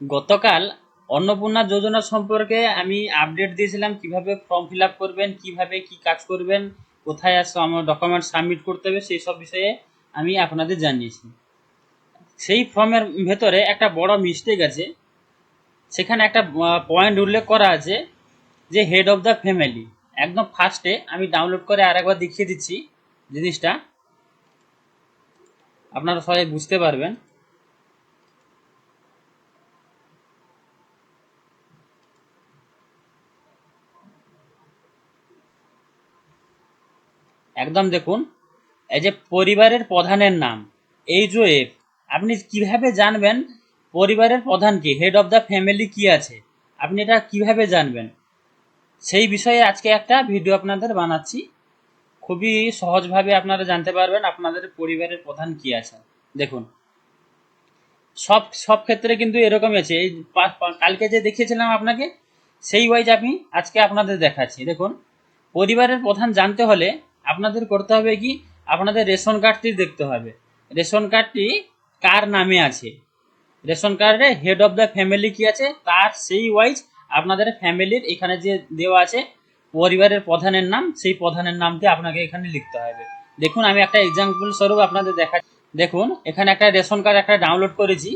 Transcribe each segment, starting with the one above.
গতকাল অন্নপূর্ণা যোজনা সম্পর্কে আমি আপডেট দিয়েছিলাম, কিভাবে ফর্ম ফিল আপ করবেন, কিভাবে কি কাজ করবেন, কোথায় আমার ডকুমেন্ট সাবমিট করতে হবে, সেই সব বিষয়ে আমি আপনাদের জানিয়েছি। সেই ফর্মের ভেতরে একটা বড় মিস্টেক আছে। সেখানে একটা পয়েন্ট উল্লেখ করা আছে যে হেড অফ দ্য ফ্যামিলি। একদম ফার্স্টে আমি ডাউনলোড করে আরেকবার দেখিয়ে দিচ্ছি জিনিসটা, আপনারা সবাই বুঝতে পারবেন। একদম দেখুন, এই যে পরিবারের প্রধানের নাম এইচওএফ, আপনি কিভাবে জানবেন পরিবারের প্রধান কি, হেড অফ দ্য ফ্যামিলি কি আছে, আপনি এটা কিভাবে জানবেন? সেই বিষয়ে আজকে একটা ভিডিও আপনাদের বানাচ্ছি। খুবই সহজভাবে আপনারা জানতে পারবেন আপনাদের পরিবারের প্রধান কি আছে। দেখুন, সব সব ক্ষেত্রে কিন্তু এরকমই আছে। এই কালকে যে দেখিয়েছিলাম আপনাকে, সেই ওয়াইজ আমি আজকে আপনাদের দেখাচ্ছি। দেখুন, পরিবারের প্রধান জানতে হলে আপনাদের করতে হবে কি, আপনাদের রেশন কার্ডটি দেখতে হবে। রেশন কার্ডটি কার নামে আছে, রেশন কার্ডে হেড অফ দ্য ফ্যামিলি কি আছে, তার সেই ওয়াইজ আপনাদের ফ্যামিলির এখানে যে দেওয়া আছে পরিবারের প্রধানের নাম, সেই প্রধানের নামটি আপনাকে এখানে লিখতে হবে। দেখুন, আমি একটা এক্সাম্পল স্বরূপ আপনাদের দেখাচ্ছি। দেখুন, এখানে একটা রেশন কার্ড একটা ডাউনলোড করেছি।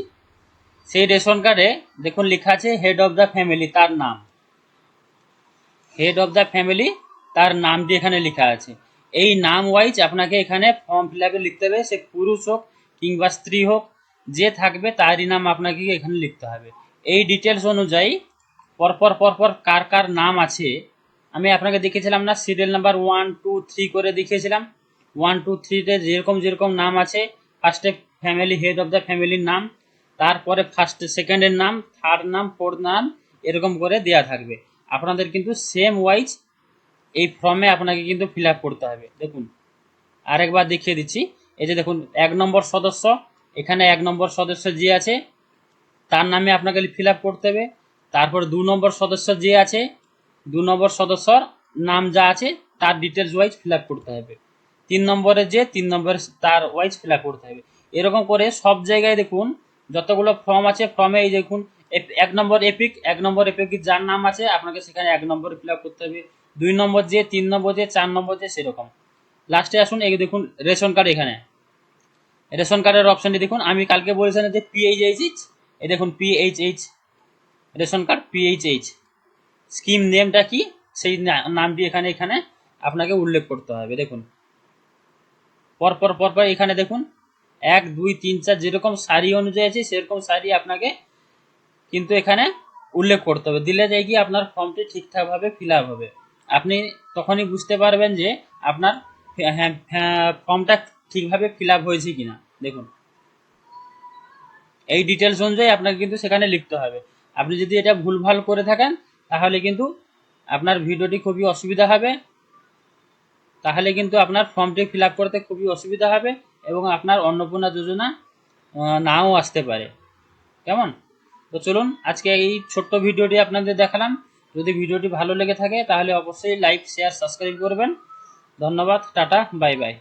সেই রেশন কার্ডে দেখুন লেখা আছে হেড অফ দ্য ফ্যামিলি, তার নাম, হেড অফ দ্য ফ্যামিলি, তার নামটি এখানে লেখা আছে। এই নাম ওয়াইজ আপনাকে এখানে ফর্ম ফিল আপে লিখতে হবে। সে পুরুষ হোক কিংবা স্ত্রী হোক, যে থাকবে তারই নাম আপনাকে এখানে লিখতে হবে। এই ডিটেলস অনুযায়ী পরপর পরপর কার কার নাম আছে আমি আপনাকে দেখিয়েছিলাম না, সিরিয়াল নাম্বার 1 2 3 করে দেখিয়েছিলাম। 1 2 3-তে যেরকম যেরকম নাম আছে, ফার্স্টে ফ্যামিলি, হেড অফ দ্য ফ্যামিলির নাম, তারপরে ফার্স্ট সেকেন্ডের নাম, থার্ড নাম, ফোর্থ নাম, এরকম করে দেওয়া থাকবে। আপনাদের কিন্তু সেম ওয়াইজ এই ফর্মে আপনাকে কিন্তু ফিল আপ করতে হবে। দেখুন, আরেকবার দেখিয়ে দিচ্ছি। এই যে দেখুন, 1 নম্বর সদস্য, এখানে 1 নম্বর সদস্য যে আছে তার নামে আপনাকে ফিল আপ করতে হবে। তারপর 2 নম্বর সদস্য যে আছে, 2 নম্বর সদস্যর নাম যা আছে তার ডিটেলস ওয়াইজ ফিল আপ করতে হবে। 3 নম্বরে যে 3 নম্বরে তার ওয়াইজ ফিল আপ করতে হবে। এরকম করে সব জায়গায় দেখুন যতগুলো ফর্ম আছে, ফর্মে এই দেখুন 1 নম্বর এপিক, 1 নম্বর এপিক যার নাম আছে আপনাকে সেখানে 1 নম্বরে ফিল আপ করতে হবে। 2 নম্বর যে, 3 নম্বর যে, 4 নম্বর যে, সেরকম। লাস্টে আসুন, এই দেখুন রেশন কার্ড, এখানে রেশন কার্ডের অপশনটি দেখুন। আমি কালকে বলেছিলাম যে পিএইচএইচ, এই দেখুন PHH, ration card PHH, scheme নেমটা কি সেই নামটি এখানে এখানে আপনাকে উল্লেখ করতে হবে। দেখুন, পরপর পরপর এখানে দেখুন 1 2 3 4 যেরকম সারি অনুযায়ী আছে সেরকম সারি আপনাকে কিন্তু এখানে উল্লেখ করতে হবে। দিলে যাই কি আপনার ফর্মটি ঠিকঠাকভাবে ফিল আপ হবে। আপনি তখনই বুঝতে পারবেন যে আপনার ফর্মটা ঠিকভাবে ফিল আপ হয়েছে কিনা। দেখুন, এই ডিটেলস অনুযায়ী আপনাকে কিন্তু সেখানে লিখতে হবে। আপনি যদি এটা ভুলভাল করে থাকেন তাহলে কিন্তু আপনার ভিডিওটি খুবই অসুবিধা হবে, তাহলে কিন্তু আপনার ফর্মটি ফিল আপ করতে খুবই অসুবিধা হবে এবং আপনার অন্নপূর্ণা যোজনা নাও আসতে পারে। কেমন? তো চলুন, আজকে এই ছোট্ট ভিডিওটি আপনাদের দেখালাম। যদি ভিডিওটি ভালো লেগে থাকে তাহলে অবশ্যই লাইক, শেয়ার, সাবস্ক্রাইব করবেন। ধন্যবাদ, টাটা, বাই বাই।